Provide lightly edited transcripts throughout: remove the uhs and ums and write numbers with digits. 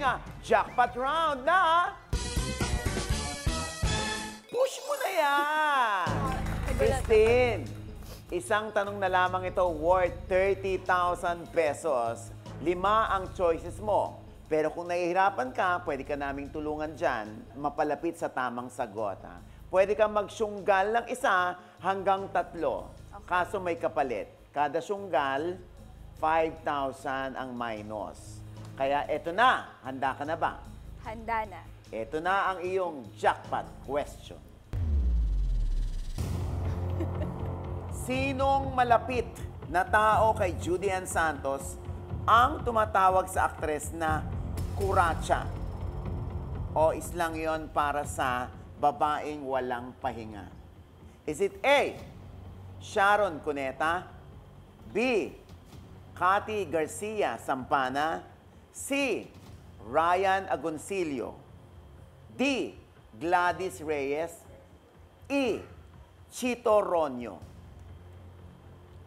ating jackpot round na push mo na yan! Christine, isang tanong na lamang ito worth 30,000 pesos. 5 ang choices mo. Pero kung nahihirapan ka, pwede ka naming tulungan dyan, mapalapit sa tamang sagot. Pwede kang magsyunggal ng 1 hanggang 3. Kaso may kapalit. Kada syunggal, 5,000 ang minus. Kaya eto na, handa ka na ba? Handa na. Eto na ang iyong jackpot question. Sinong malapit na tao kay Judy Ann Santos ang tumatawag sa aktres na kuratsa? O islang yon para sa babaeng walang pahinga? Is it A, Sharon Cuneta, B, Cathy Garcia Sampana, C, Ryan Agoncillo, D, Gladys Reyes, E, Chito Ronyo.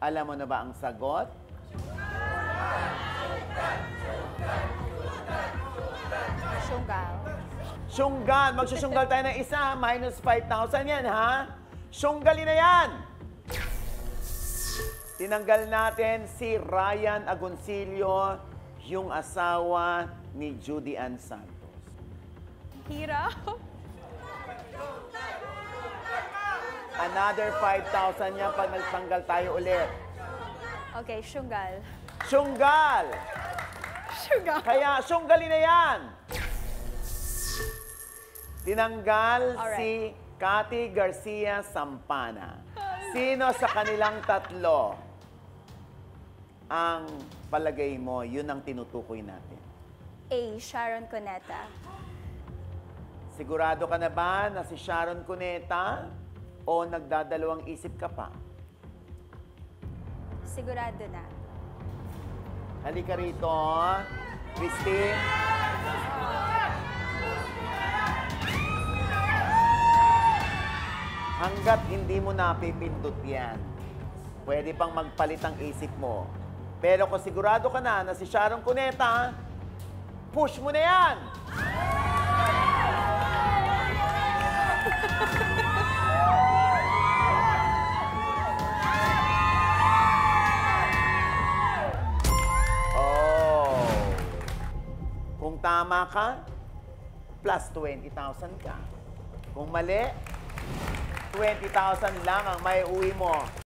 Alam mo na ba ang sagot? Syunggal. Syunggal. Magsusyunggal tayo ng 1, minus 5,000 yan, ha? Syunggalin na yan! Tinanggal natin si Ryan Agoncillo, yung asawa ni Judy Ann Santos. Hirap. Another 5,000 niya pag nagtanggal tayo ulit. Okay, syunggal. Syunggal! Syunggal. Kaya syunggalin na yan! Tinanggal Alright. si Cathy Garcia Sampana. Sino sa kanilang 3 ang palagay mo, yun ang tinutukoy natin? A, Sharon Cuneta. Sigurado ka na ba na si Sharon Cuneta o nagdadalawang isip ka pa? Sigurado na. Halika rito, Christine. Hanggat hindi mo napipindot yan, pwede pang magpalit ang isip mo. Pero kung sigurado ka na si Sharon Cuneta, push mo na yan! Oh! Kung tama ka, plus 20,000 ka. Kung mali, 20,000 lang ang may uwi mo.